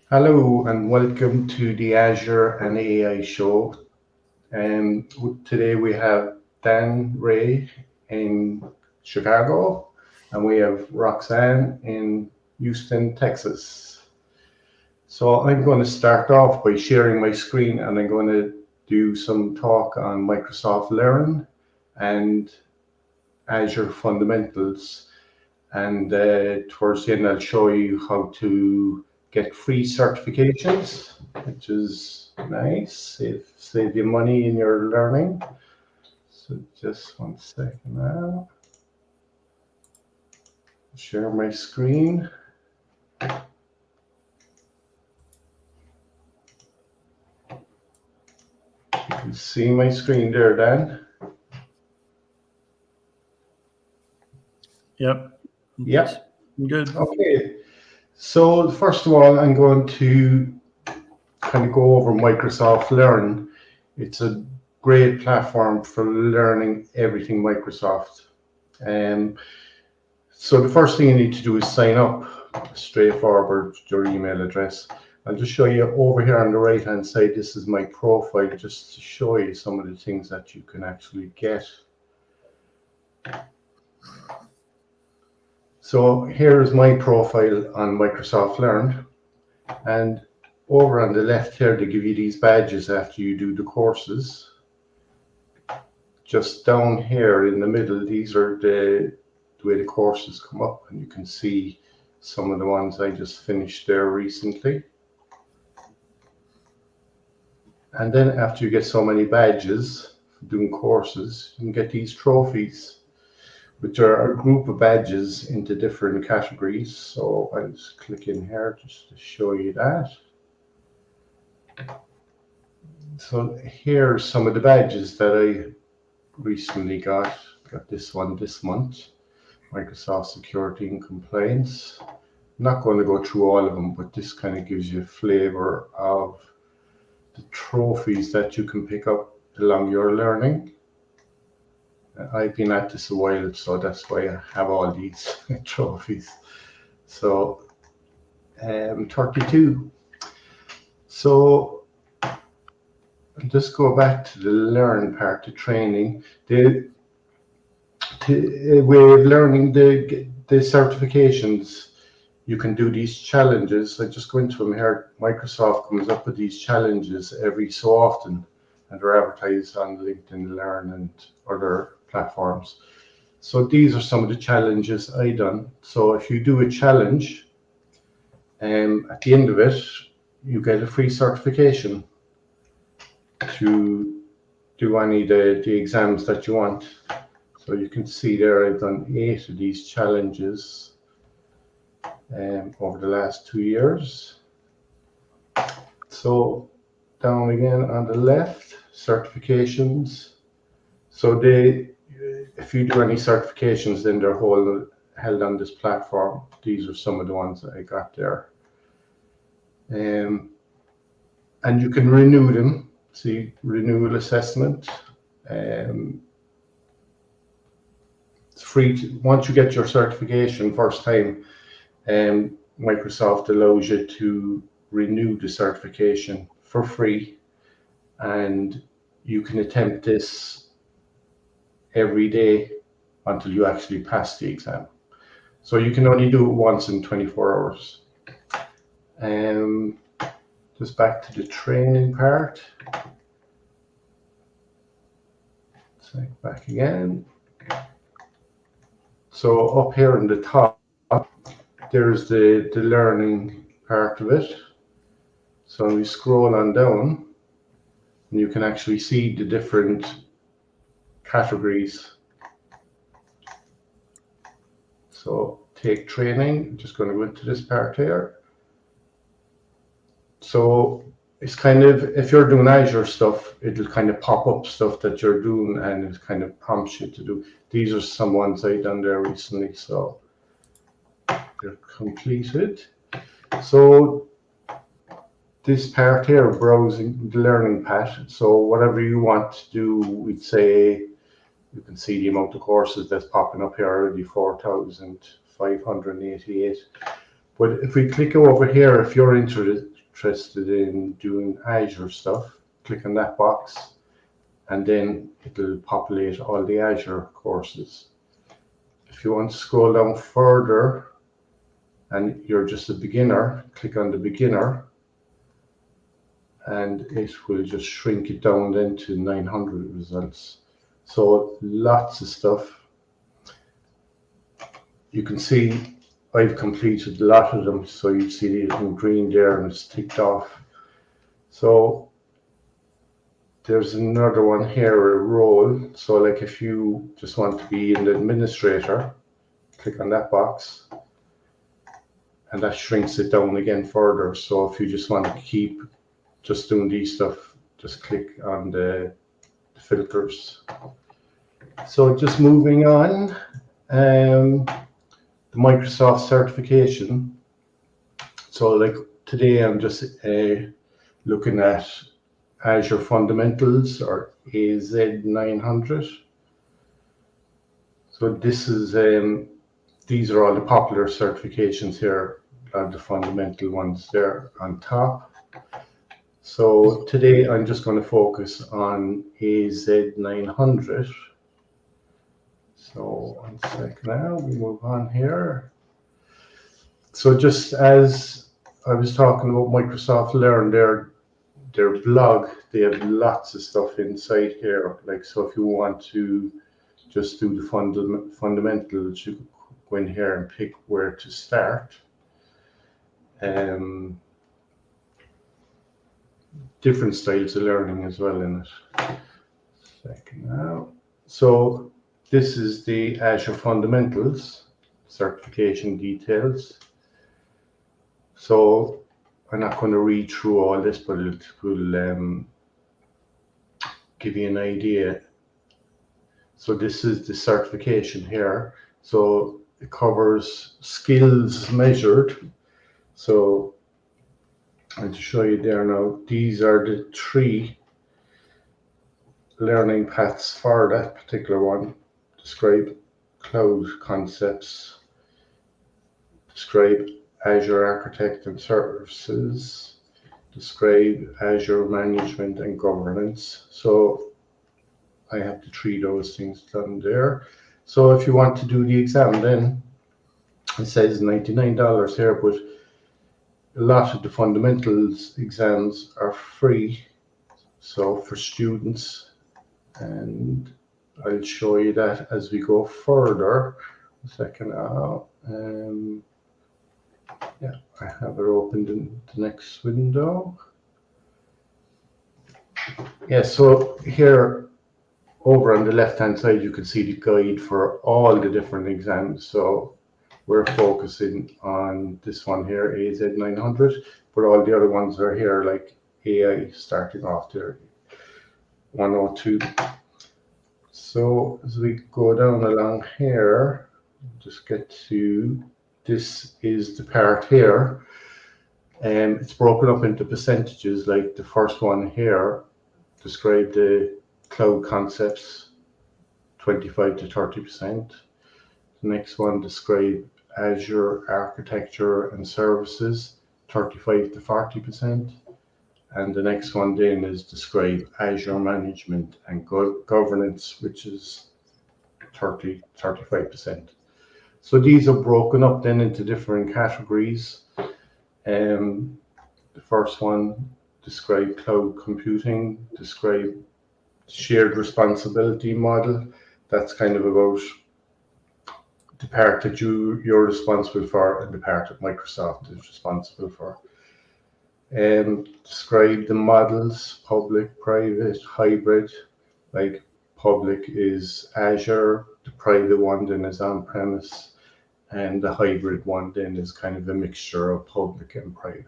Hello and welcome to the Azure and AI Show. Today we have Dan Ray in Chicago and we have Roxanne in Houston, Texas. So I'm going to start off by sharing my screen and I'm going to do some talk on Microsoft Learn and Azure fundamentals. And towards the end, I'll show you how to get free certifications, which is nice. Save you money in your learning. So just 1 second now. Share my screen. You can see my screen there, Dan. Yep. Yep. Good. Okay. So first of all, I'm going to kind of go over Microsoft Learn. It's a great platform for learning everything Microsoft. So the first thing you need to do is sign up, straightforward, your email address. I'll just show you over here on the right hand side. This is my profile, just to show you some of the things that you can actually get. So here's my profile on Microsoft Learn, and over on the left here they give you these badges after you do the courses. Just down here in the middle, these are the way the courses come up, and you can see some of the ones I just finished there recently. And then after you get so many badges for doing courses, you can get these trophies, which are a group of badges into different categories. So I'll just click in here just to show you that. So here's some of the badges that I recently got. Got this one this month, Microsoft Security and Compliance. I'm not going to go through all of them, but this kind of gives you a flavor of the trophies that you can pick up along your learning. I've been at this a while, so that's why I have all these trophies. So 32. So just go back to the learn part, the training. The way of learning the certifications, you can do these challenges. I just go into them here. Microsoft comes up with these challenges every so often, and they're advertised on LinkedIn Learn and other platforms. So these are some of the challenges I done. So if you do a challenge, at the end of it, you get a free certification to do any of the exams that you want. So you can see there I've done 8 of these challenges over the last 2 years. So down again on the left, certifications. So if you do any certifications, then they're held on this platform. These are some of the ones that I got there. And you can renew them. See, renewal assessment. It's free once you get your certification first time. Microsoft allows you to renew the certification for free, and you can attempt this every day until you actually pass the exam. So you can only do it once in 24 hours. Just back to the training part. Back again. So up here in the top, there's the learning part of it. So we scroll on down, and you can actually see the different categories. So take training, I'm just going to go into this part here. So it's kind of, if you're doing Azure stuff, it'll kind of pop up stuff that you're doing and it kind of prompts you to do. These are some ones I've done there recently, so they're completed. So this part here, browsing the learning path. So whatever you want to do, we'd say You can see the amount of courses that's popping up here already, 4,588. But if we click over here, if you're interested in doing Azure stuff, click on that box, and then it'll populate all the Azure courses. If you want to scroll down further and you're just a beginner, click on the beginner, and it will just shrink it down then to 900 results. So lots of stuff. You can see I've completed a lot of them, so you see it in green there and it's ticked off. So there's another one here, a role. So like if you just want to be an administrator, click on that box, and that shrinks it down again further. So if you just want to keep just doing these stuff, just click on the filters. So just moving on, the Microsoft certification. So like today I'm just looking at Azure Fundamentals, or AZ900. So this is these are all the popular certifications here, the fundamental ones there on top. So today I'm just going to focus on AZ900. So 1 sec now, we move on here. So just as I was talking about Microsoft Learn, their blog, they have lots of stuff inside here. Like, so if you want to just do the fundamentals, you go in here and pick where to start. Different styles of learning as well in it. Second now. So this is the Azure Fundamentals certification details. So I'm not going to read through all this, but it will give you an idea. So this is the certification here. So it covers skills measured. So and to show you there now, these are the 3 learning paths for that particular one. Describe cloud concepts, describe Azure Architect and Services, describe Azure Management and Governance. So I have to 3 those things done there. So if you want to do the exam, then it says $99 here, but a lot of the fundamentals exams are free, so for students, and I'll show you that as we go further. A second now. Yeah, I have it opened in the next window. Yeah, so here over on the left hand side you can see the guide for all the different exams. So we're focusing on this one here, AZ900, but all the other ones are here, like AI starting off there, 102. So as we go down along here, just get to, this is the part here, and it's broken up into percentages. Like the first one here, describe the cloud concepts, 25 to 30%. The next one, describe Azure architecture and services, 35 to 40%. And the next one then is describe Azure management and governance, which is 35%. So these are broken up then into different categories. The first one, describe cloud computing, describe shared responsibility model. That's kind of about the part that you're responsible for and the part that Microsoft is responsible for. Describe the models, public, private, hybrid. Like public is Azure, the private one then is on-premise, and the hybrid one then is kind of a mixture of public and private.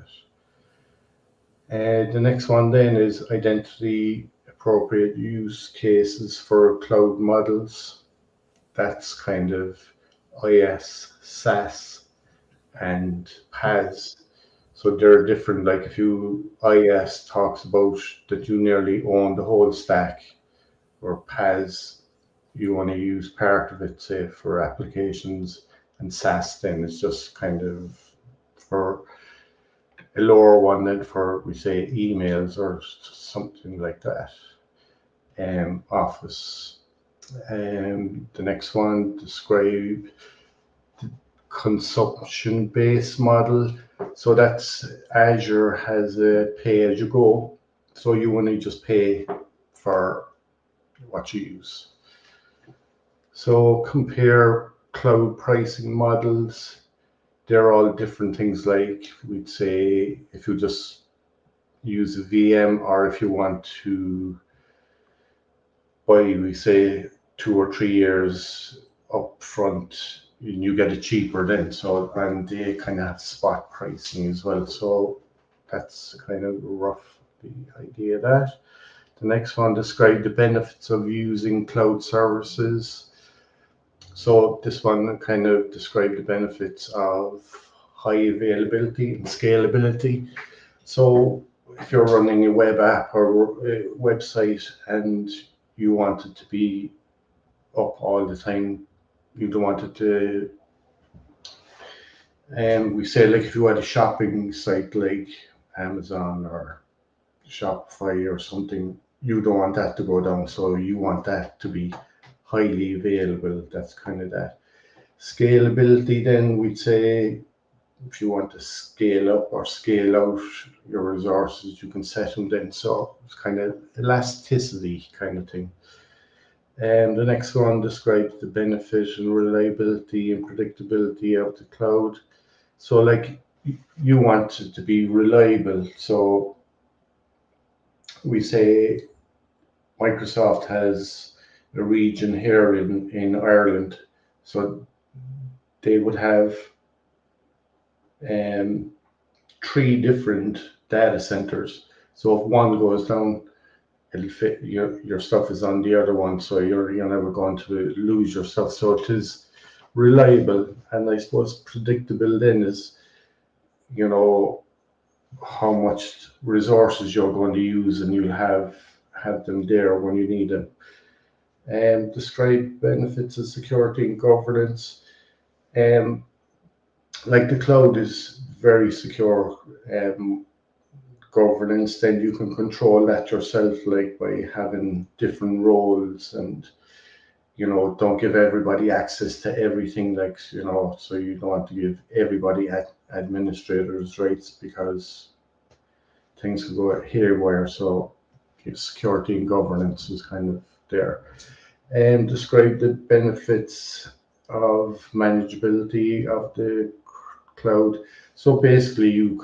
The next one then is identity appropriate use cases for cloud models. That's kind of IaaS, SaaS, and PaaS. So they're different. Like if you, IaaS talks about that you nearly own the whole stack, or PaaS you want to use part of it, say, for applications, and SaaS then is just kind of for a lower one than for, we say, emails or something like that. Office. The next one, describe consumption-based model. So that's Azure has a pay-as-you-go. So you only just pay for what you use. So compare cloud pricing models. They're all different things, like we'd say if you just use a VM, or if you want to buy, we say 2 or 3 years up front, and you get it cheaper then. So, and they kind of have spot pricing as well. So that's kind of rough the idea of that. The next one, describe the benefits of using cloud services. So this one kind of describe the benefits of high availability and scalability. So if you're running a web app or a website and you want it to be up all the time, you don't want it to, we say, like if you had a shopping site like Amazon or Shopify or something, you don't want that to go down. So you want that to be highly available. That's kind of that. Scalability, then we'd say if you want to scale up or scale out your resources, you can set them then. So it's kind of elasticity kind of thing. And the next one describes the benefit and reliability and predictability of the cloud. So like you want it to be reliable. So we say Microsoft has a region here in Ireland. So they would have um, 3 different data centers. So if one goes down, it'll fit your stuff is on the other one, so you're never going to lose your stuff. So it is reliable, and I suppose predictable then is, you know, how much resources you're going to use, and you'll have them there when you need them. And describe benefits of security and governance. Um, like the cloud is very secure. Governance, then you can control that yourself, like by having different roles, and don't give everybody access to everything, like, so you don't want to give everybody administrators rights, because things can go haywire. So security and governance is kind of there. And describe the benefits of manageability of the cloud. So basically you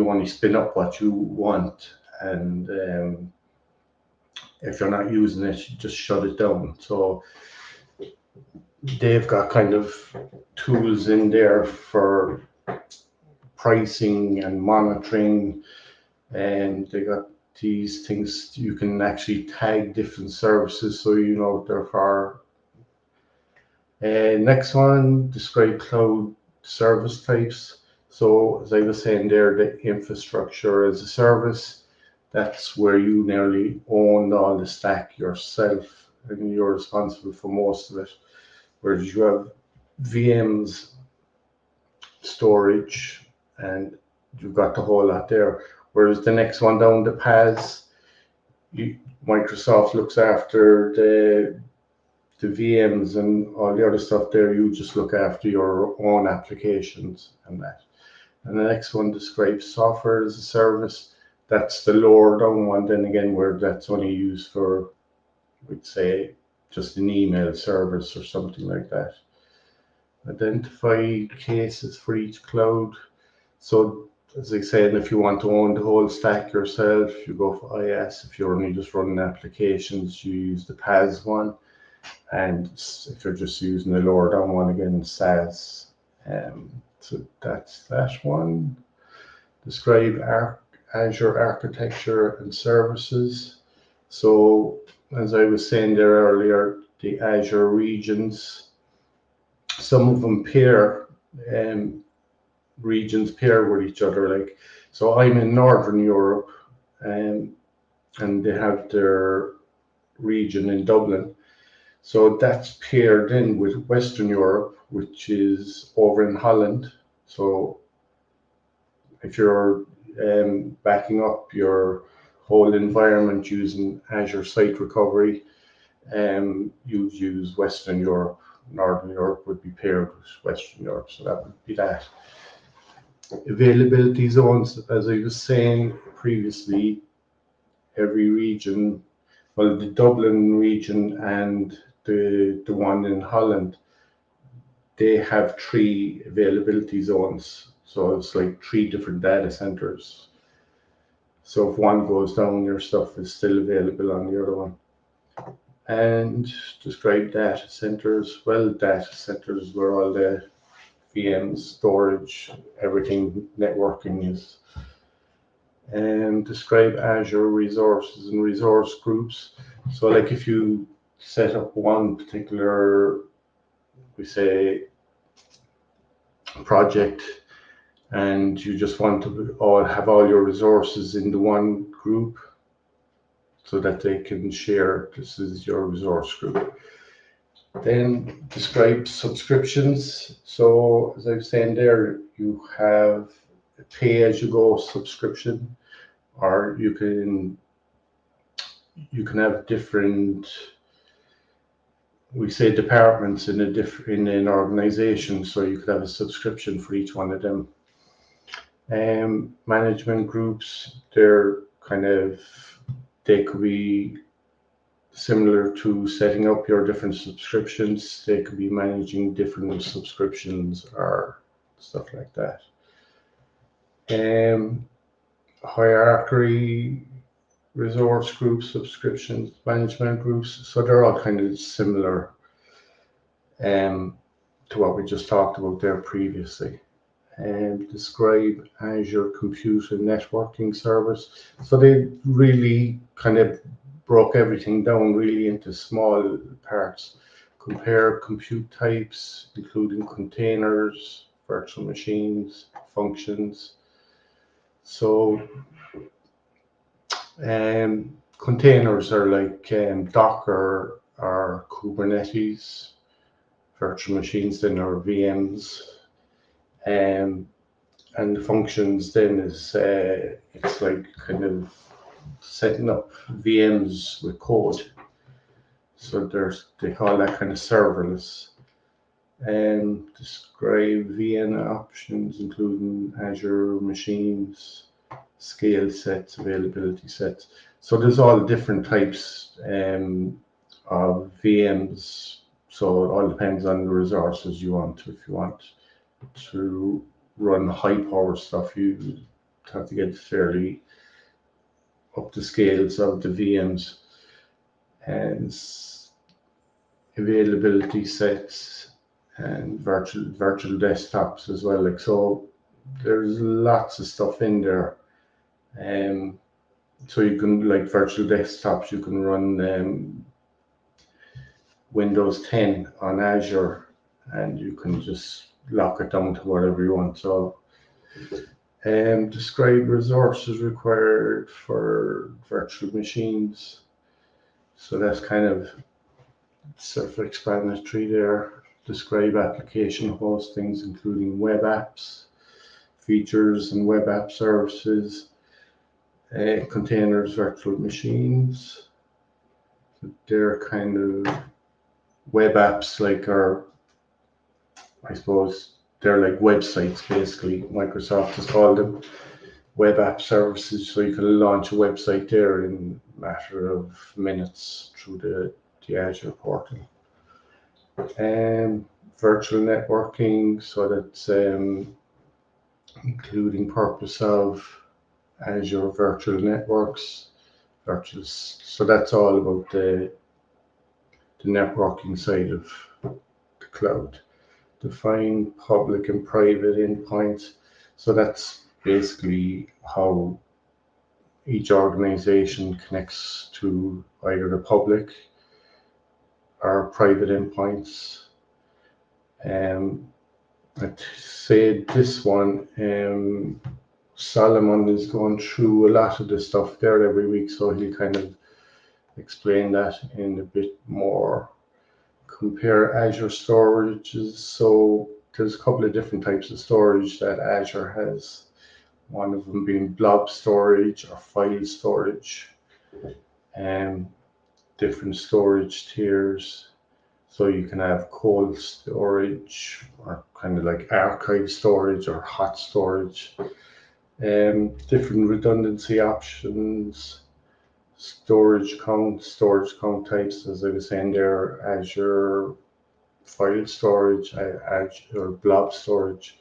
only spin up what you want, and if you're not using it, you just shut it down. So they've got kind of tools in there for pricing and monitoring, and they got these things you can actually tag different services, so they're for. Next one, describe cloud service types. So as I was saying there, the infrastructure as a service, that's where you nearly own all the stack yourself, and you're responsible for most of it. Whereas you have VMs, storage, and you've got the whole lot there. Whereas the next one down, the PaaS, Microsoft looks after the VMs and all the other stuff there. You just look after your own applications and that. And the next one describes software as a service. That's the lower down one, then again, where that's only used for, we'd say, just an email service or something like that. Identify cases for each cloud. So as I said, if you want to own the whole stack yourself, you go for IaaS. If you're only just running applications, you use the PaaS one. And if you're just using the lower down one, again, SaaS. So that's that one. Describe Azure architecture and services. So as I was saying there earlier, the Azure regions, some of them pair, regions pair with each other. Like, so I'm in Northern Europe, and they have their region in Dublin. So that's paired in with Western Europe, which is over in Holland. So if you're backing up your whole environment using Azure Site Recovery, you'd use Western Europe. Northern Europe would be paired with Western Europe, so that would be that. Availability zones, as I was saying previously, every region, well, the Dublin region and the one in Holland, they have 3 availability zones. So it's like 3 different data centers. So if one goes down, your stuff is still available on the other one. And describe data centers. Well, data centers where all the VMs, storage, everything, networking is. And describe Azure resources and resource groups. So like if you set up one particular, we say, project, and you just want to have all your resources in the one group so that they can share, this is your resource group. Then describe subscriptions. So as I was saying there, you have a pay-as-you-go subscription, or you can have different, we say, departments in an organization, so you could have a subscription for each one of them. Management groups, they could be similar to setting up your different subscriptions. They could be managing different subscriptions or stuff like that. Hierarchy, resource groups, subscriptions, management groups. So they're all kind of similar to what we just talked about there previously. And describe Azure Computer Networking Service. So they really kind of broke everything down really into small parts. Compare compute types, including containers, virtual machines, functions. So containers are like Docker or Kubernetes. Virtual machines then are VMs. And the functions then is it's like kind of setting up VMs with code. So they call that kind of serverless. And describe VM options, including Azure machines, scale sets, availability sets. So there's all different types of VMs. So it all depends on the resources you want. If you want to run high power stuff, you have to get fairly up the scales of the VMs and availability sets and virtual desktops as well. Like, so there's lots of stuff in there. So you can, like virtual desktops, you can run Windows 10 on Azure, and you can just lock it down to whatever you want. So describe resources required for virtual machines. So that's kind of self-explanatory there. Describe application hostings, including web apps, features and web app services, containers, virtual machines. They're kind of web apps, like, are, I suppose, they're like websites basically. Microsoft has called them web app services. So you can launch a website there in a matter of minutes through the Azure portal. Virtual networking, so that's including purpose of Azure virtual networks. So that's all about the networking side of the cloud. Define public and private endpoints. So that's basically how each organization connects to either the public or private endpoints. I'd say this one, Solomon is going through a lot of the stuff there every week, so he'll kind of explain that in a bit more compare Azure storages. So there's a couple of different types of storage that Azure has. One of them being blob storage or file storage, and different storage tiers. So you can have cold storage or kind of like archive storage or hot storage, different redundancy options, storage count types, as I was saying there, Azure file storage, Azure blob storage,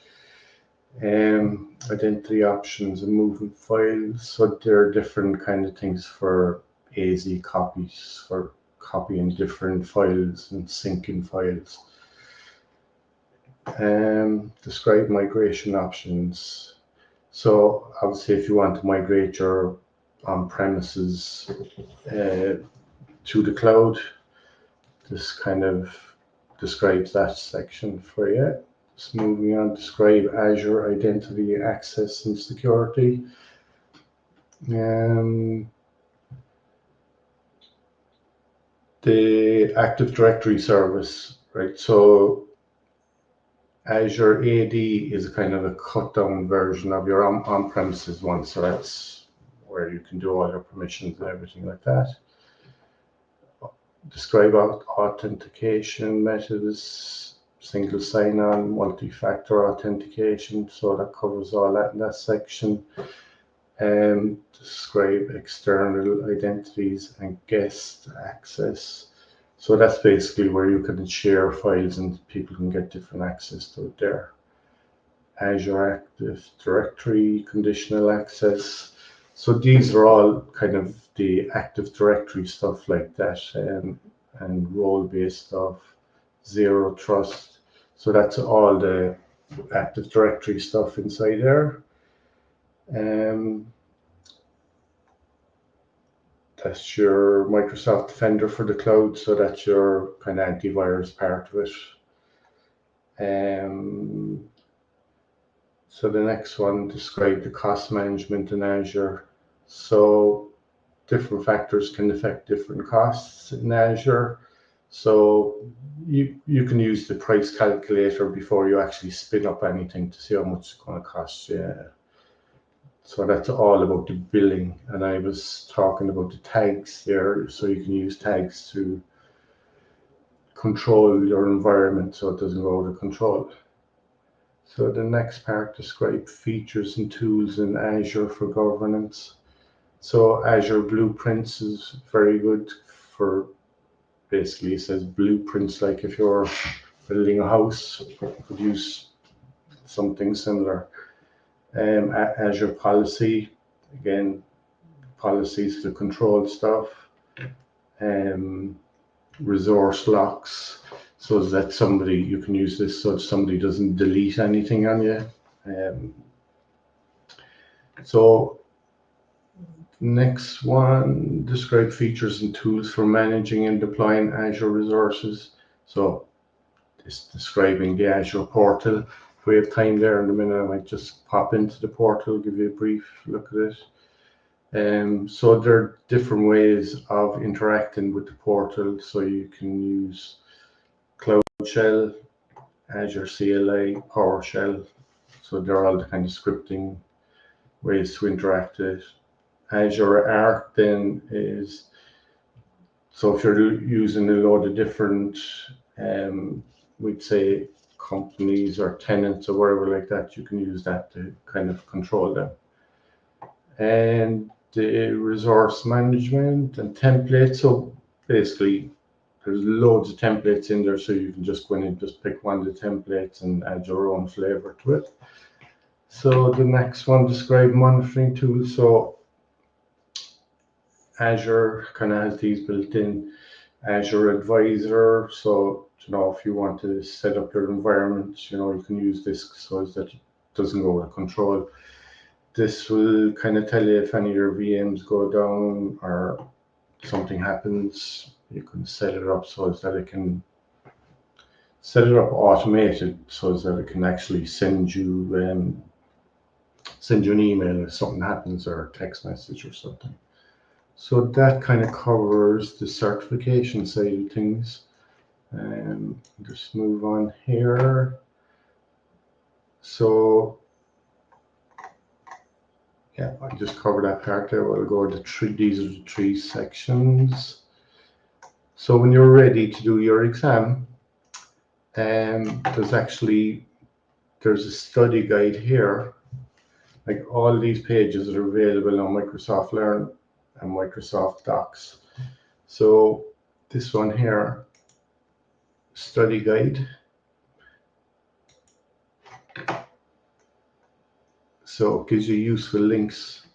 identity options and moving files. So there are different kind of things for AZ copies, for copying different files and syncing files. Describe migration options. So obviously if you want to migrate your on-premises to the cloud, this kind of describes that section for you. Just moving on, describe Azure identity, access and security. The Active Directory service, right? So Azure AD is kind of a cut down version of your on-premises one. So that's where you can do all your permissions and everything like that. Describe authentication methods, single sign-on, multi-factor authentication. So that covers all that in that section. Describe external identities and guest access. So that's basically where you can share files and people can get different access to it there. Azure Active Directory, conditional access. So these are all kind of the Active Directory stuff like that, and role-based stuff, zero trust. So that's all the Active Directory stuff inside there. That's your Microsoft Defender for the cloud, so that's your kind of antivirus part of it. So the next one, describe the cost management in Azure. So different factors can affect different costs in Azure. So you can use the price calculator before you actually spin up anything to see how much it's going to cost you. So that's all about the billing. And I was talking about the tags there. So you can use tags to control your environment so it doesn't go out of control. So the next part, describe features and tools in Azure for governance. So Azure Blueprints is very good for, basically it says blueprints, like if you're building a house, you could use something similar. Azure Policy, again, policies to control stuff. Resource locks, so that somebody, you can use this so somebody doesn't delete anything on you. So next one, describe features and tools for managing and deploying Azure resources. So it's describing the Azure portal. If we have time there in a minute, I might just pop into the portal, give you a brief look at it. So there are different ways of interacting with the portal. So you can use Cloud Shell, Azure CLI, PowerShell. So they're all the kind of scripting ways to interact with it. Azure Arc then is, so if you're using a load of different, we'd say companies or tenants or whatever like that, you can use that to kind of control them. And the resource management and templates. So basically there's loads of templates in there, so you can just go in and just pick one of the templates and add your own flavor to it. So the next one, describe monitoring tools. So Azure kind of has these built in. Azure Advisor, so if you want to set up your environment, you can use this so that it doesn't go out of control. This will kind of tell you if any of your VMs go down or something happens. You can set it up so that it can set it up automated so that it can actually send you an email if something happens, or a text message or something. So that kind of covers the certification side of things. Just move on here. So yeah, I just covered that part there. We'll go to these are the 3 sections. So when you're ready to do your exam, there's a study guide here. Like all these pages are available on Microsoft Learn and Microsoft Docs. So this one here, study guide. So it gives you useful links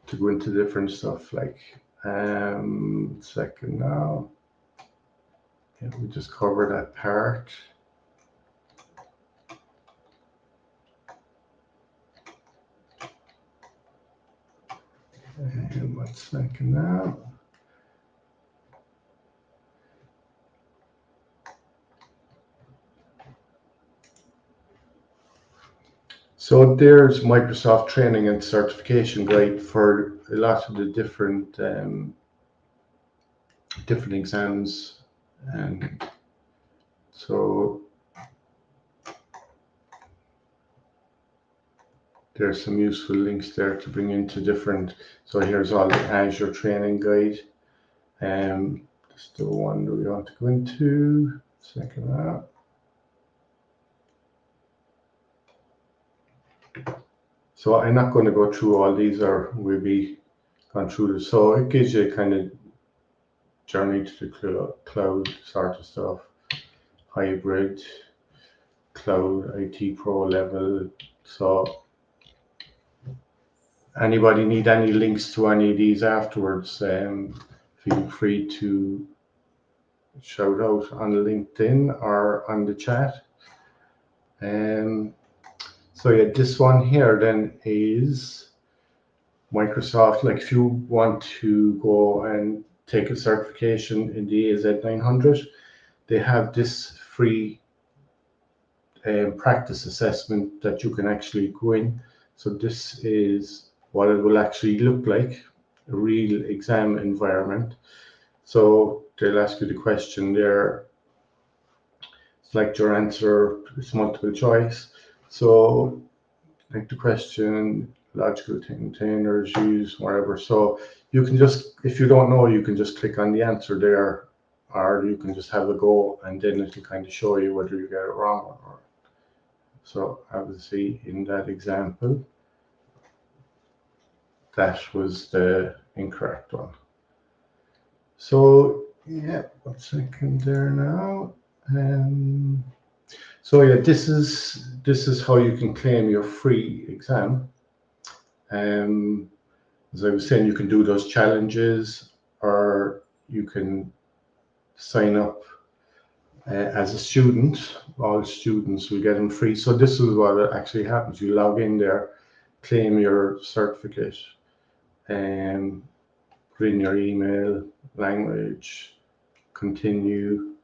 to go into different stuff. Like, second now. Yeah, we just covered that part. And 1 second now. So there's Microsoft training and certification guide for a lot of the different exams, and so there's some useful links there to bring into different. So here's all the Azure training guide. That's the one that we want to go into. Second that. So I'm not going to go through all these, or we'll be gone through this. So it gives you a kind of journey to the cloud sort of stuff, hybrid, cloud, IT pro level. So anybody need any links to any of these afterwards, feel free to shout out on LinkedIn or on the chat. So yeah, this one here then is Microsoft. Like if you want to go and take a certification in the AZ900, they have this free practice assessment that you can actually go in. So this is what it will actually look like, a real exam environment. So they'll ask you the question there, select your answer, it's multiple choice. So like the question, logical containers used, wherever. So you can just, if you don't know, you can just click on the answer there, or you can just have a go, and then it'll kind of show you whether you get it wrong or. So obviously in that example, that was the incorrect one. So yeah, 1 second there now. So yeah, this is how you can claim your free exam. As I was saying, you can do those challenges, or you can sign up as a student. All students will get them free. So this is what actually happens. You log in there, claim your certificate, and put in your email, language, continue,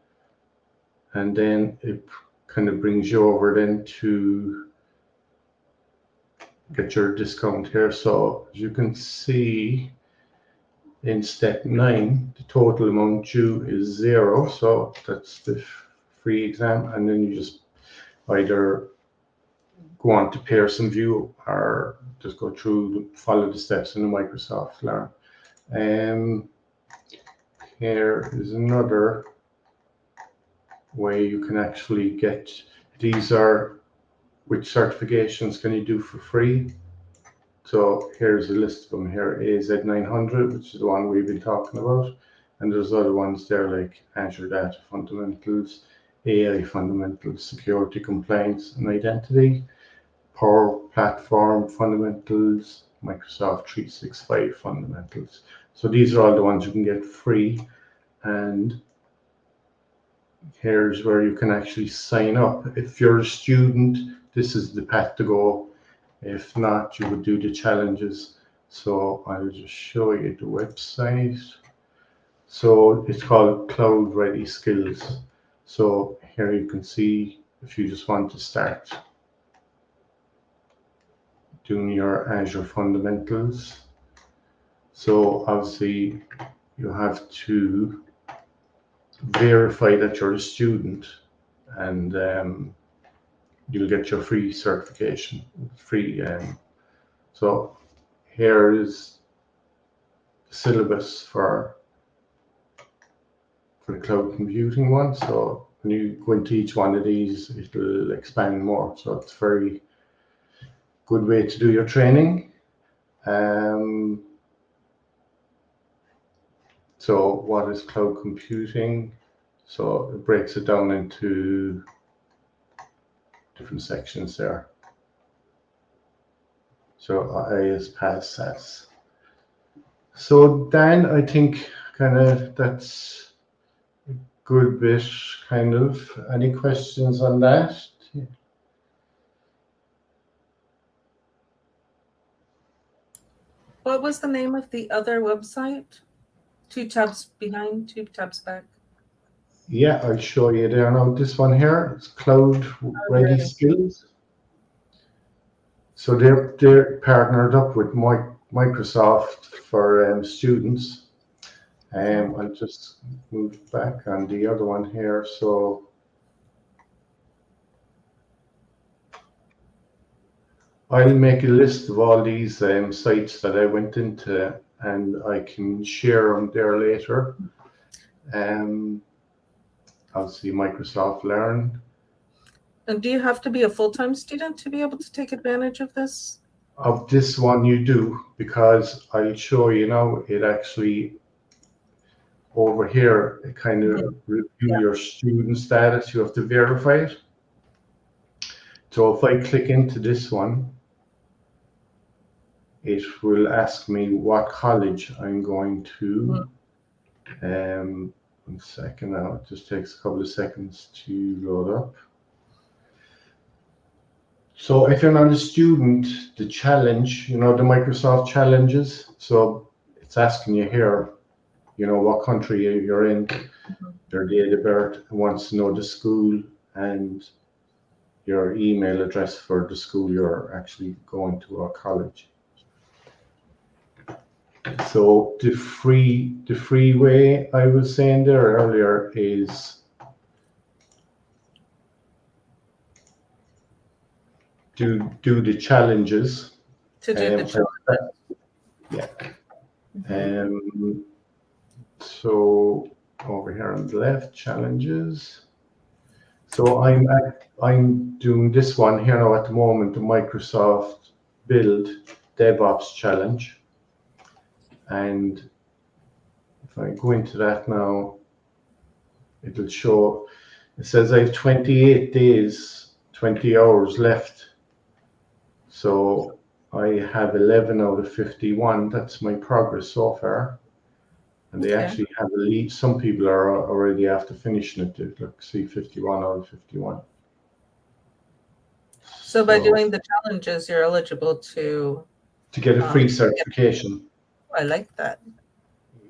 and then it kind of brings you over then to get your discount here. So as you can see in step 9, the total amount due is 0. So that's the free exam, and then you just either go on to Pearson View or just go through, follow the steps in the Microsoft Learn. Here is another way you can actually get, these are which certifications can you do for free. So here's a list of them here. AZ900, which is the one we've been talking about, and there's other ones there like Azure Data Fundamentals, AI Fundamentals, Security Compliance and Identity, Power Platform Fundamentals, Microsoft 365 Fundamentals. So these are all the ones you can get free, and here's where you can actually sign up. If you're a student, this is the path to go. If not, you would do the challenges. So I'll just show you the website. So it's called Cloud Ready Skills. So here you can see if you just want to start doing your Azure fundamentals. So obviously you have to verify that you're a student, and you'll get your free certification. So here is the syllabus for the cloud computing one. So when you go into each one of these, it'll expand more. So it's a very good way to do your training. So what is cloud computing? So it breaks it down into different sections there. So IaaS, PaaS, SaaS. So Dan, I think kind of that's a good bit, kind of. Any questions on that? What was the name of the other website? 2 tabs behind, 2 tabs back. Yeah, I'll show you there now. This one here is Cloud Ready Skills. So they're partnered up with Microsoft for students. I'll just move back on the other one here. So I'll make a list of all these sites that I went into, and I can share them there later. Obviously, Microsoft Learn. And do you have to be a full-time student to be able to take advantage of this? Of this one you do, because I'll show you now, it actually, over here, it kind of review your student status. You have to verify it. So if I click into this one, it will ask me what college I'm going to. 1 second now, it just takes a couple of seconds to load up. So if you're not a student, the challenge, the Microsoft challenges, so it's asking you here, what country you're in, your date of birth, it wants to know the school and your email address for the school you're actually going to, or college. So the free way I was saying there earlier is do the challenges. To do the challenges. Yeah. So over here on the left, challenges. So I'm doing this one here now at the moment, the Microsoft Build DevOps Challenge. And if I go into that now, it'll show, it says I have 28 days, 20 hours left. So I have 11 out of 51. That's my progress so far. And they actually have a lead. Some people are already after finishing it. Look, see, 51 out of 51. So by doing the challenges, you're eligible to get a free certification. I like that.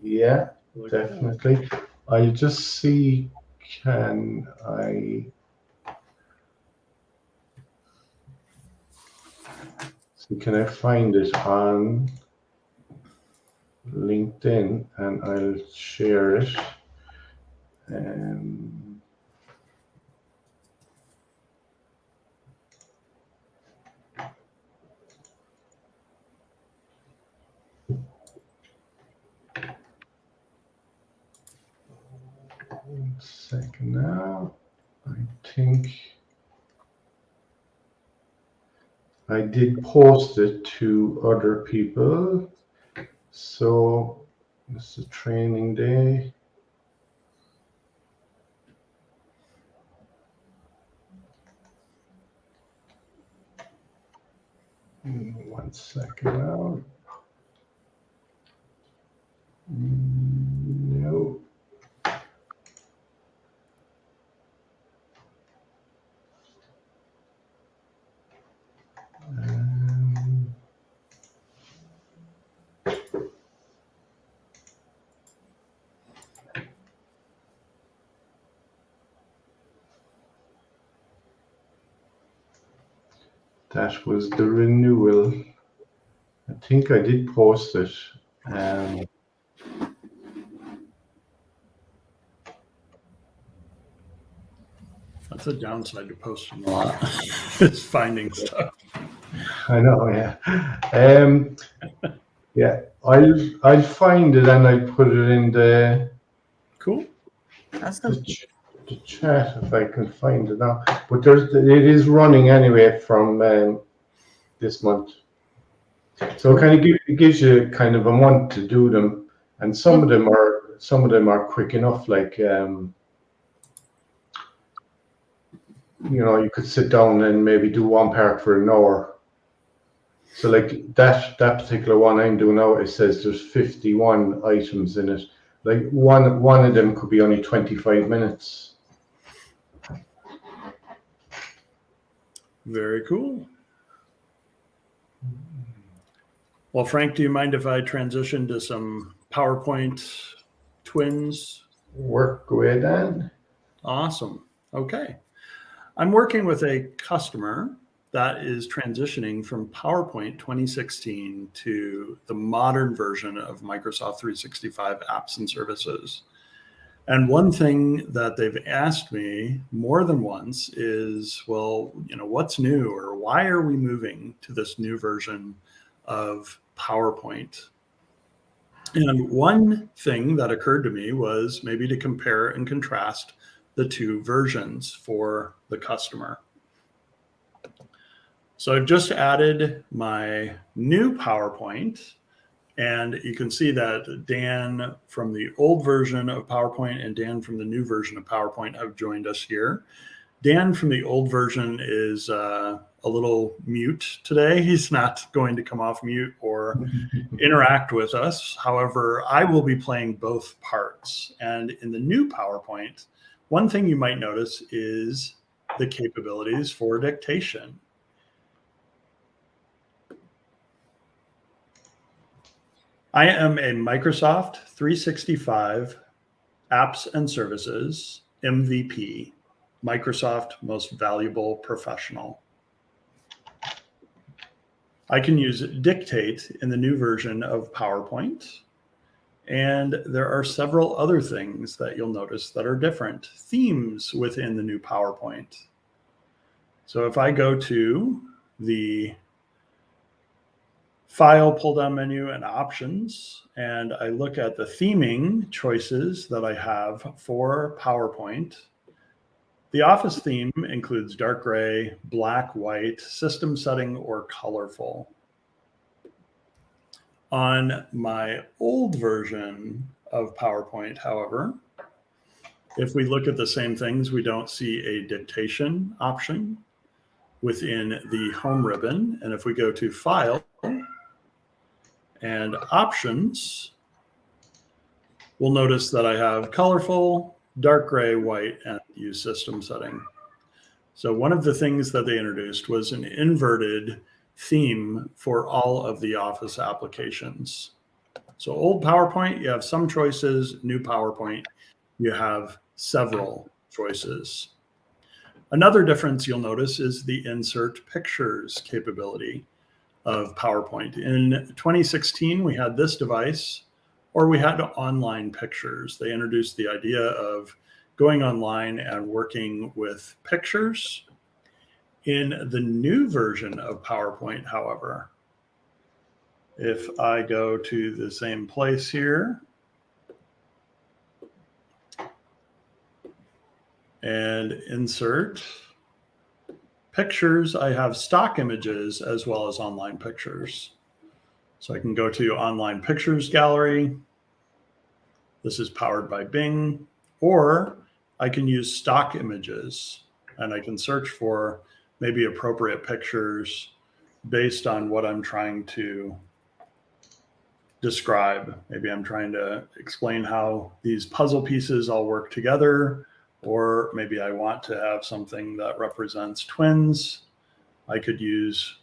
Yeah, definitely. I'll just see, can I find it on LinkedIn, and I'll share it. One second now. I think I did post it to other people. So this is training day. One second now. No. That was the renewal. I think I did post it. That's a downside to posting a lot. It's finding stuff. I know, yeah. Yeah, I'll find it and I'll put it in Cool. Awesome. the chat if I can find it now. But it is running anyway from this month. So it gives you kind of a month to do them, and some of them are quick enough. Like you could sit down and maybe do one part for an hour. So like that particular one I'm doing now, it says there's 51 items in it. Like one of them could be only 25 minutes. Very cool. Well, Frank, do you mind if I transition to some PowerPoint twins? Work away, Dan. Awesome. Okay. I'm working with a customer that is transitioning from PowerPoint 2016 to the modern version of Microsoft 365 apps and services. And one thing that they've asked me more than once is, well, what's new, or why are we moving to this new version of PowerPoint? And one thing that occurred to me was maybe to compare and contrast the two versions for the customer. So I've just added my new PowerPoint, and you can see that Dan from the old version of PowerPoint and Dan from the new version of PowerPoint have joined us here. Dan from the old version is a little mute today. He's not going to come off mute or interact with us. However, I will be playing both parts. And in the new PowerPoint, one thing you might notice is the capabilities for dictation. I am a Microsoft 365 Apps and Services MVP, Microsoft Most Valuable Professional. I can use Dictate in the new version of PowerPoint, and there are several other things that you'll notice that are different, themes within the new PowerPoint. So if I go to the File pull-down menu and Options, and I look at the theming choices that I have for PowerPoint, the Office theme includes dark gray, black, white, system setting, or colorful. On my old version of PowerPoint, however, if we look at the same things, we don't see a dictation option within the home ribbon. And if we go to File and Options, we'll notice that I have colorful, dark gray, white, and use system setting. So one of the things that they introduced was an inverted theme for all of the Office applications. So old PowerPoint, you have some choices. New PowerPoint, you have several choices. Another difference you'll notice is the insert pictures capability of PowerPoint. In 2016, we had this device, or we had online pictures. They introduced the idea of going online and working with pictures. In the new version of PowerPoint, however, if I go to the same place here and insert pictures, I have stock images as well as online pictures. So I can go to online pictures gallery. This is powered by Bing, or I can use stock images and I can search for maybe appropriate pictures based on what I'm trying to describe. Maybe I'm trying to explain how these puzzle pieces all work together, or maybe I want to have something that represents twins. I could use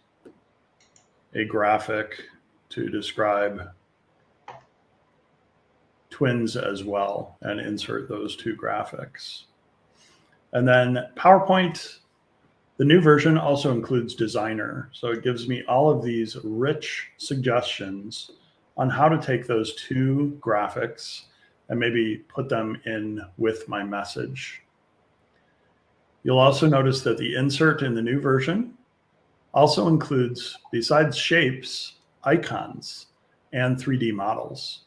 a graphic to describe twins as well and insert those two graphics. And then PowerPoint, the new version also includes Designer. So it gives me all of these rich suggestions on how to take those two graphics and maybe put them in with my message. You'll also notice that the insert in the new version also includes, besides shapes, icons and 3D models.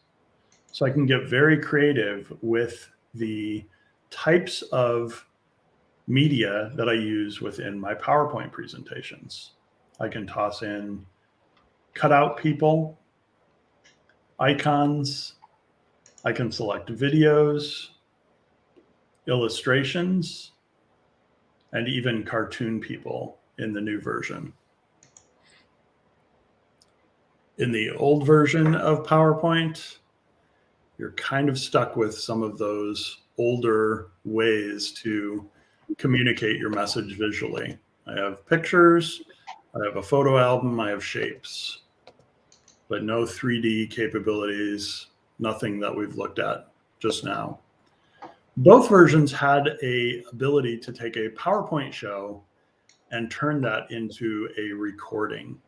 So I can get very creative with the types of media that I use within my PowerPoint presentations. I can toss in cutout people, icons, I can select videos, illustrations, and even cartoon people in the new version. In the old version of PowerPoint, you're kind of stuck with some of those older ways to communicate your message visually. I have pictures, I have a photo album, I have shapes, but no 3D capabilities, nothing that we've looked at just now. Both versions had a ability to take a PowerPoint show and turn that into a recording.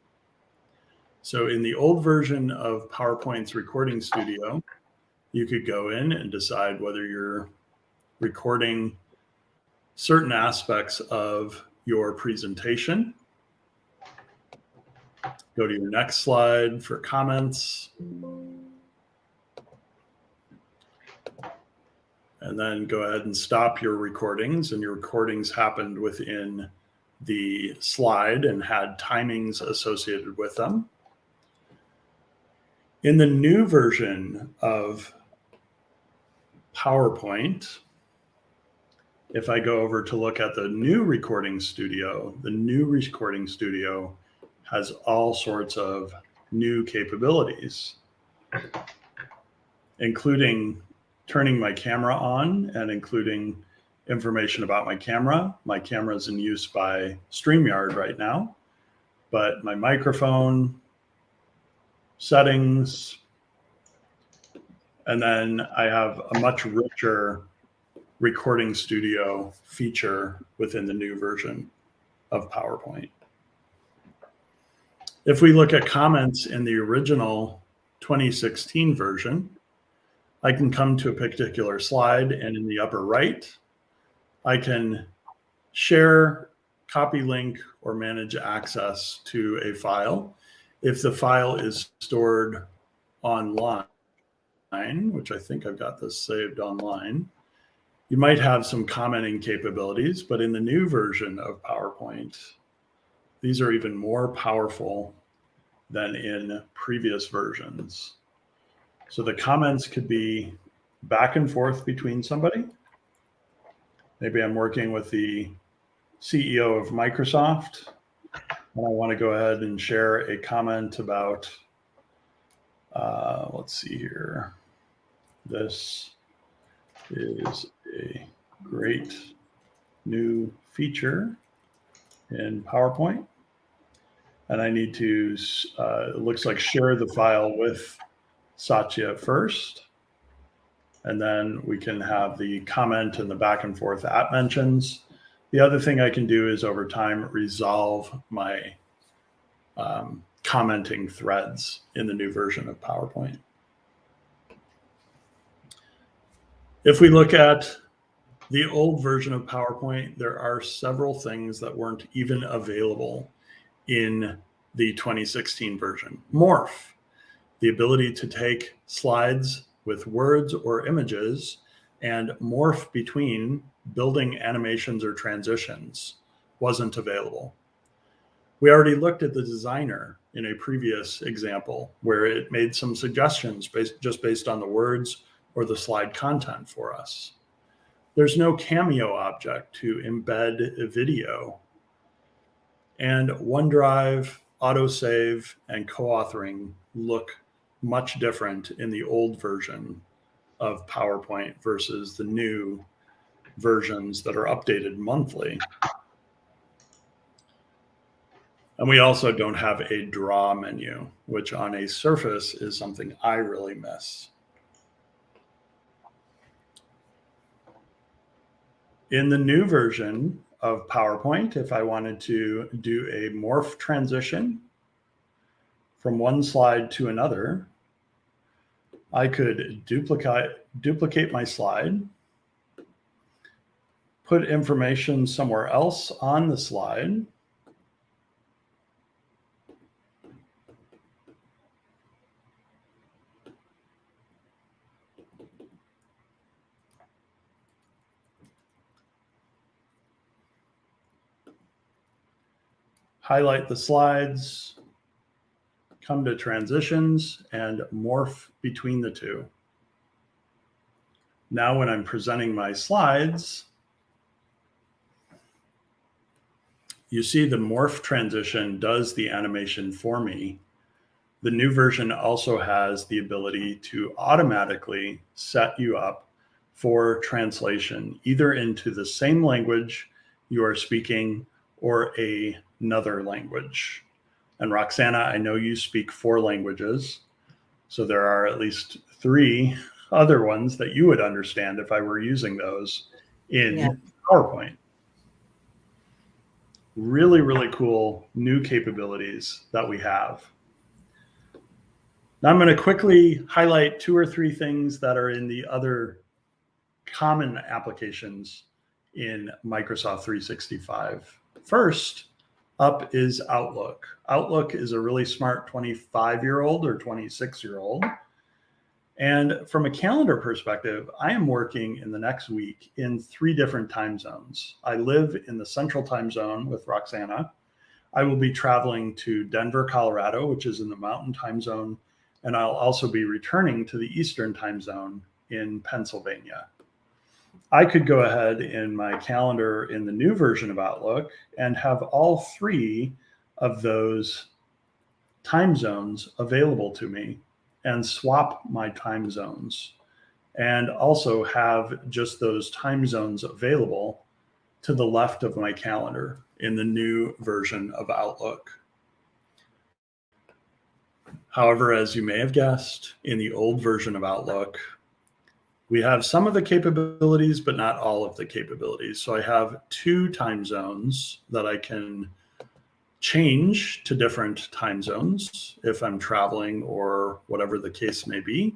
So in the old version of PowerPoint's recording studio, you could go in and decide whether you're recording certain aspects of your presentation. Go to your next slide for comments. And then go ahead and stop your recordings, and your recordings happened within the slide and had timings associated with them. In the new version of PowerPoint, if I go over to look at the new recording studio has all sorts of new capabilities, including turning my camera on and including information about my camera. My camera is in use by StreamYard right now, but my microphone, settings, and then I have a much richer recording studio feature within the new version of PowerPoint. If we look at comments in the original 2016 version, I can come to a particular slide, and in the upper right, I can share, copy link, or manage access to a file. If the file is stored online, which I think I've got this saved online, you might have some commenting capabilities, but in the new version of PowerPoint, these are even more powerful than in previous versions. So the comments could be back and forth between somebody. Maybe I'm working with the CEO of Microsoft, and I want to go ahead and share a comment about, let's see here. This is a great new feature in PowerPoint. And I need to, it looks like, share the file with Satya first. And then we can have the comment and the back and forth at mentions. The other thing I can do is over time resolve my commenting threads in the new version of PowerPoint. If we look at the old version of PowerPoint, there are several things that weren't even available in the 2016 version. Morph, the ability to take slides with words or images and morph between building animations or transitions, wasn't available. We already looked at the designer in a previous example where it made some suggestions just based on the words or the slide content for us. There's no Cameo object to embed a video. And OneDrive, autosave, and co-authoring look much different in the old version of PowerPoint versus the new versions that are updated monthly. And we also don't have a draw menu, which on a Surface is something I really miss. In the new version of PowerPoint, if I wanted to do a morph transition from one slide to another, I could duplicate my slide, put information somewhere else on the slide. Highlight the slides, come to transitions, and morph between the two. Now when I'm presenting my slides, you see the morph transition does the animation for me. The new version also has the ability to automatically set you up for translation, either into the same language you are speaking or another language. And Roxana, I know you speak 4 languages, so there are at least 3 other ones that you would understand if I were using those in PowerPoint. Really, really cool new capabilities that we have. Now I'm going to quickly highlight 2 or 3 things that are in the other common applications in Microsoft 365. First up is Outlook. Outlook is a really smart 25-year-old or 26-year-old. And from a calendar perspective, I am working in the next week in 3 different time zones. I live in the central time zone with Roxana. I will be traveling to Denver, Colorado, which is in the mountain time zone. And I'll also be returning to the Eastern time zone in Pennsylvania. I could go ahead in my calendar in the new version of Outlook and have all 3 of those time zones available to me and swap my time zones, and also have just those time zones available to the left of my calendar in the new version of Outlook. However, as you may have guessed, in the old version of Outlook, we have some of the capabilities, but not all of the capabilities. So I have 2 time zones that I can change to different time zones if I'm traveling or whatever the case may be.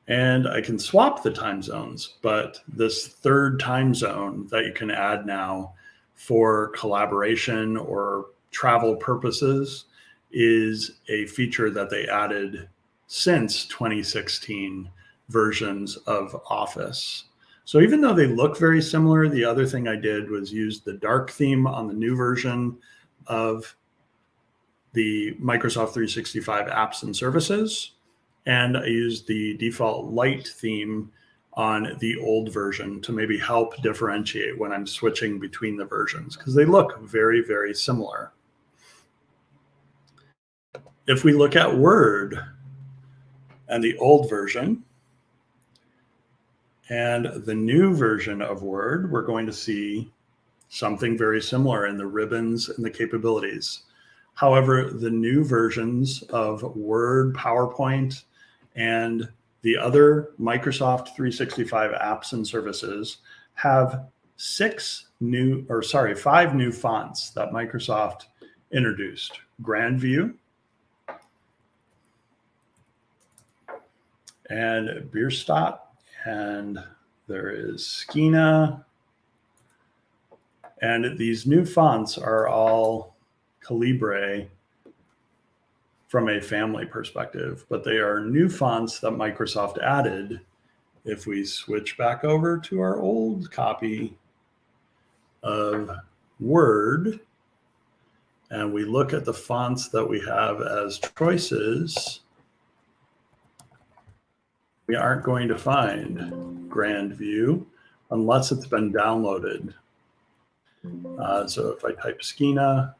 And I can swap the time zones, but this 3rd time zone that you can add now for collaboration or travel purposes is a feature that they added since 2016 versions of Office. So even though they look very similar, the other thing I did was use the dark theme on the new version of the Microsoft 365 apps and services. And I used the default light theme on the old version to maybe help differentiate when I'm switching between the versions, because they look very, very similar. If we look at Word and the old version, and the new version of Word, we're going to see something very similar in the ribbons and the capabilities. However, the new versions of Word, PowerPoint, and the other Microsoft 365 apps and services have 5 new fonts that Microsoft introduced. Grandview and Bierstadt, and there is Skina. And these new fonts are all Calibre from a family perspective, but they are new fonts that Microsoft added. If we switch back over to our old copy of Word and we look at the fonts that we have as choices, we aren't going to find Grandview unless it's been downloaded. So if I type Skina,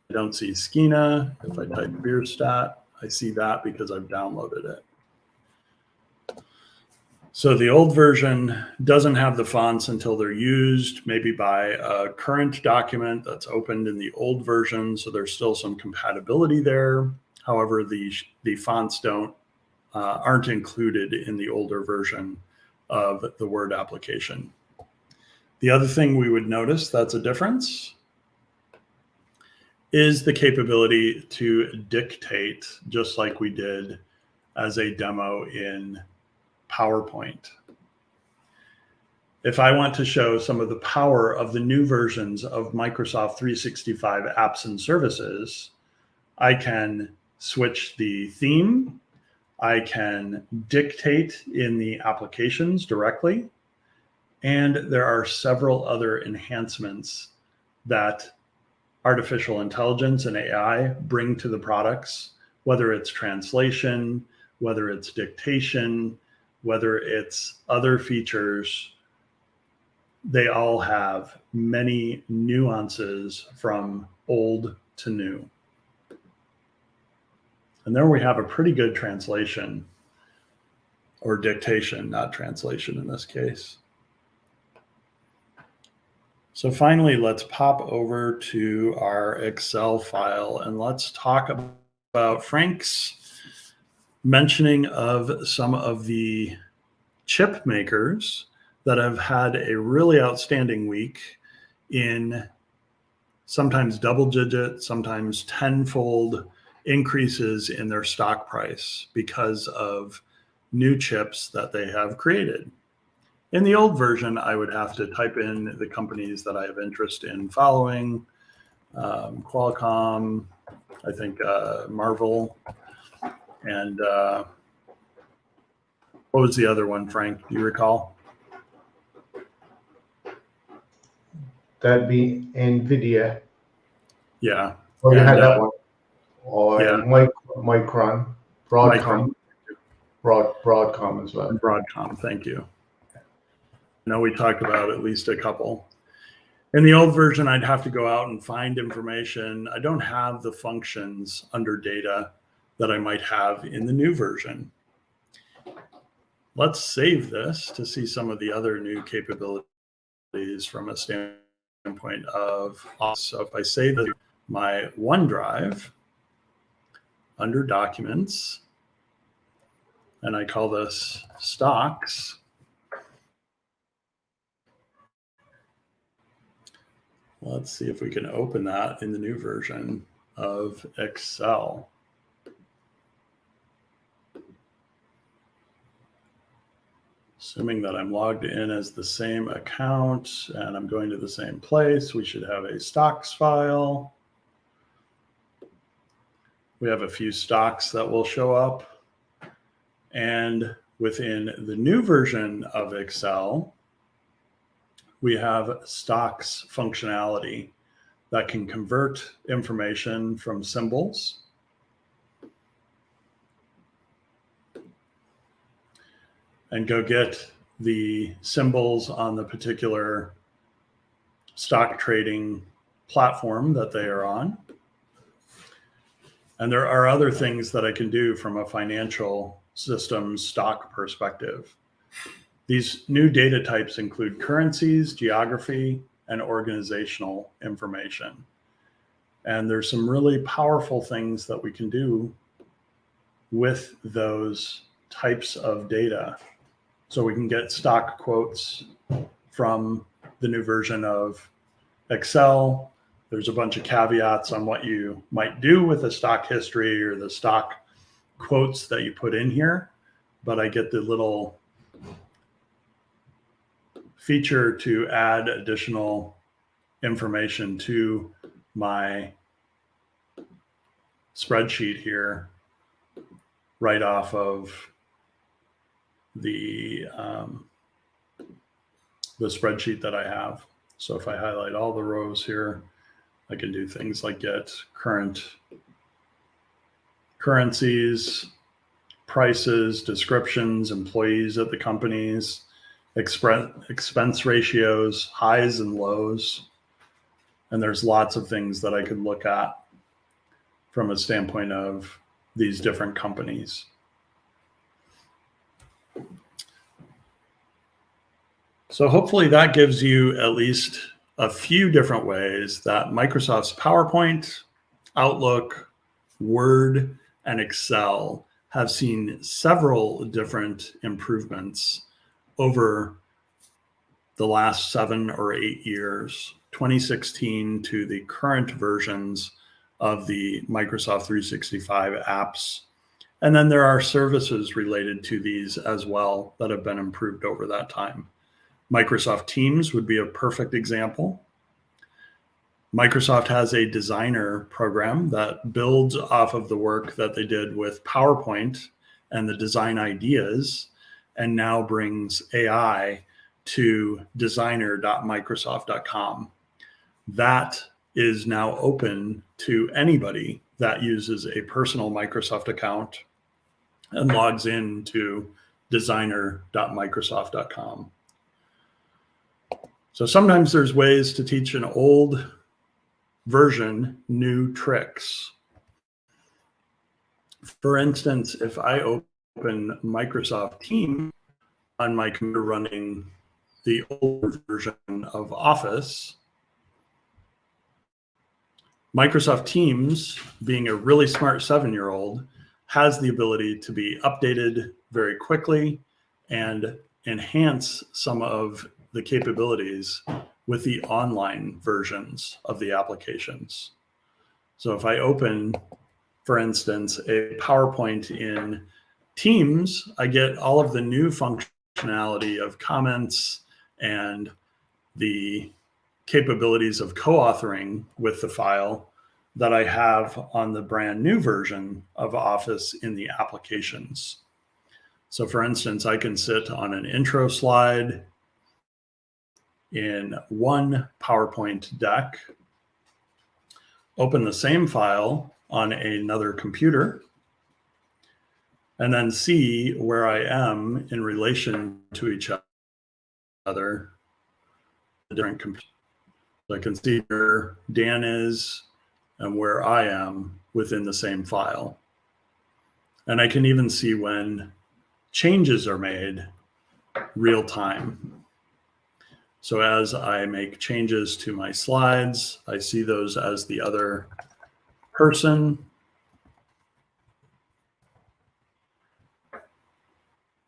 I don't see Skina. If I type Bierstadt, I see that because I've downloaded it. So the old version doesn't have the fonts until they're used, maybe by a current document that's opened in the old version. So there's still some compatibility there. However, the fonts aren't included in the older version of the Word application. The other thing we would notice that's a difference is the capability to dictate, just like we did as a demo in PowerPoint. if I want to show some of the power of the new versions of Microsoft 365 apps and services, I can switch the theme. I can dictate in the applications directly. And there are several other enhancements that artificial intelligence and AI bring to the products, whether it's translation, whether it's dictation, whether it's other features. They all have many nuances from old to new. And there we have a pretty good translation, or dictation, not translation in this case. So finally, let's pop over to our Excel file and let's talk about Frank's mentioning of some of the chip makers that have had a really outstanding week in sometimes double digit, sometimes tenfold increases in their stock price because of new chips that they have created. In the old version, I would have to type in the companies that I have interest in following, Qualcomm, I think Marvel, and what was the other one, Frank? Do you recall? That'd be NVIDIA. Yeah. Oh, you And, had that one. Or yeah. Micron, Broadcom. Broadcom as well. Broadcom, thank you. I know we talked about at least a couple. In the old version, I'd have to go out and find information. I don't have the functions under data that I might have in the new version. Let's save this to see some of the other new capabilities from a standpoint of, so if I save my OneDrive under Documents, and I call this Stocks, let's see if we can open that in the new version of Excel. Assuming that I'm logged in as the same account and I'm going to the same place, we should have a stocks file. We have a few stocks that will show up. And within the new version of Excel, we have stocks functionality that can convert information from symbols and go get the symbols on the particular stock trading platform that they are on. And there are other things that I can do from a financial systems stock perspective. These new data types include currencies, geography, and organizational information. And there's some really powerful things that we can do with those types of data. So we can get stock quotes from the new version of Excel. There's a bunch of caveats on what you might do with the stock history or the stock quotes that you put in here, but I get the little feature to add additional information to my spreadsheet here right off of the spreadsheet that I have. So if I highlight all the rows here, I can do things like get current currencies, prices, descriptions, employees at the companies, expense ratios, highs and lows. And there's lots of things that I could look at from a standpoint of these different companies. So hopefully that gives you at least a few different ways that Microsoft's PowerPoint, Outlook, Word, and Excel have seen several different improvements over the last 7 or 8 years, 2016 to the current versions of the Microsoft 365 apps. And then there are services related to these as well that have been improved over that time. Microsoft Teams would be a perfect example. Microsoft has a designer program that builds off of the work that they did with PowerPoint and the design ideas, and now brings AI to designer.microsoft.com. That is now open to anybody that uses a personal Microsoft account and logs into designer.microsoft.com. So sometimes there's ways to teach an old version new tricks. For instance, if I open Microsoft Teams on my computer running the older version of Office, Microsoft Teams, being a really smart 7-year-old, has the ability to be updated very quickly and enhance some of the capabilities with the online versions of the applications. So if I open, for instance, a PowerPoint in Teams, I get all of the new functionality of comments and the capabilities of co-authoring with the file that I have on the brand new version of Office in the applications. So for instance, I can sit on an intro slide in one PowerPoint deck, open the same file on another computer, and then see where I am in relation to each other, the different computers. So I can see where Dan is and where I am within the same file. And I can even see when changes are made real time. So as I make changes to my slides, I see those as the other person.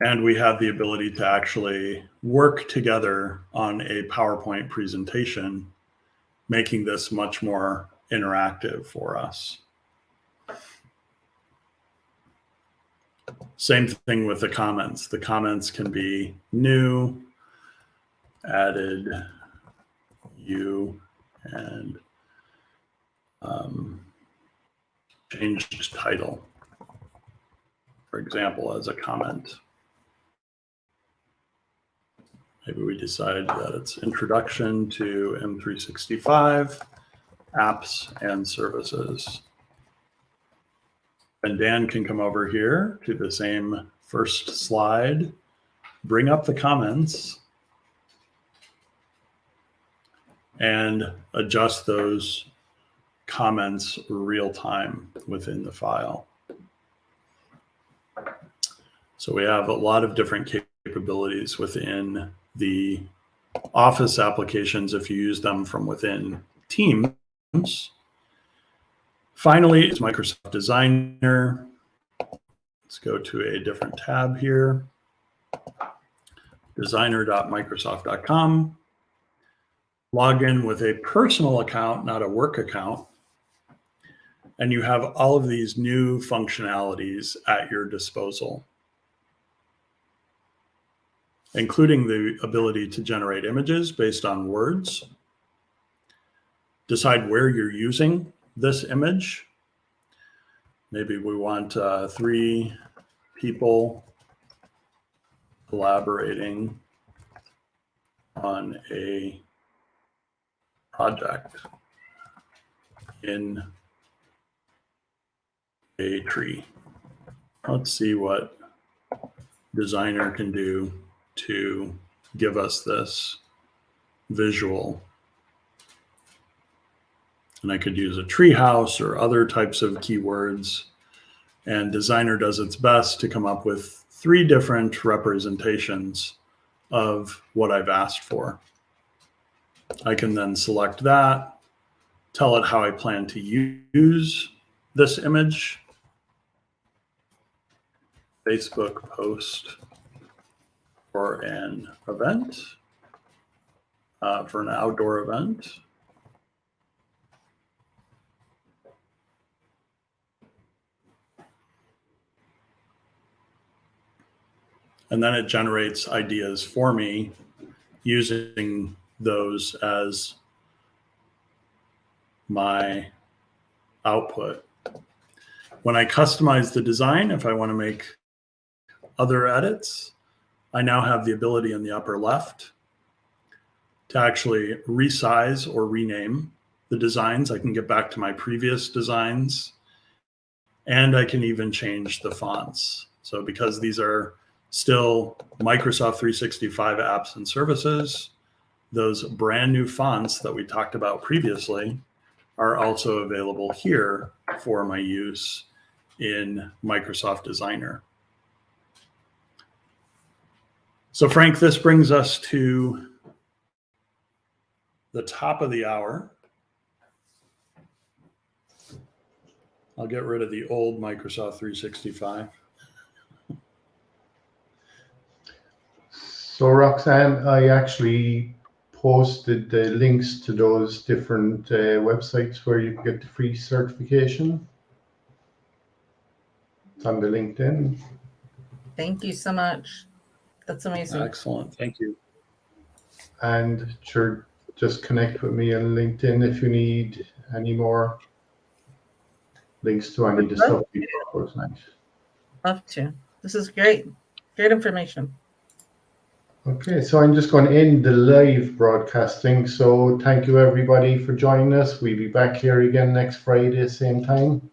And we have the ability to actually work together on a PowerPoint presentation, making this much more interactive for us. Same thing with the comments. The comments can be new, added, you, and changed title, for example, as a comment. Maybe we decide that it's Introduction to M365, Apps and Services. And Dan can come over here to the same first slide, bring up the comments, and adjust those comments real time within the file. So we have a lot of different capabilities within the Office applications if you use them from within Teams. Finally, is Microsoft Designer. Let's go to a different tab here. Designer.microsoft.com. Log in with a personal account, not a work account. And you have all of these new functionalities at your disposal, including the ability to generate images based on words, decide where you're using this image. Maybe we want 3 people collaborating on a project in a tree. Let's see what Designer can do to give us this visual. And I could use a treehouse or other types of keywords. And Designer does its best to come up with 3 different representations of what I've asked for. I can then select that, tell it how I plan to use this image. Facebook post for an event, for an outdoor event. And then it generates ideas for me using those as my output. When I customize the design, if I want to make other edits, I now have the ability in the upper left to actually resize or rename the designs. I can get back to my previous designs, and I can even change the fonts. So because these are still Microsoft 365 apps and services, those brand new fonts that we talked about previously are also available here for my use in Microsoft Designer. So Frank, this brings us to the top of the hour. I'll get rid of the old Microsoft 365. So Roxanne, I actually posted the links to those different websites where you can get the free certification. It's on the LinkedIn. Thank you so much. That's amazing. Excellent. Thank you. And sure, just connect with me on LinkedIn if you need any more links to any of the stuff we talked about tonight. Love to. This is great. Great information. Okay, so I'm just going to end the live broadcasting. So thank you everybody for joining us. We'll be back here again next Friday, same time.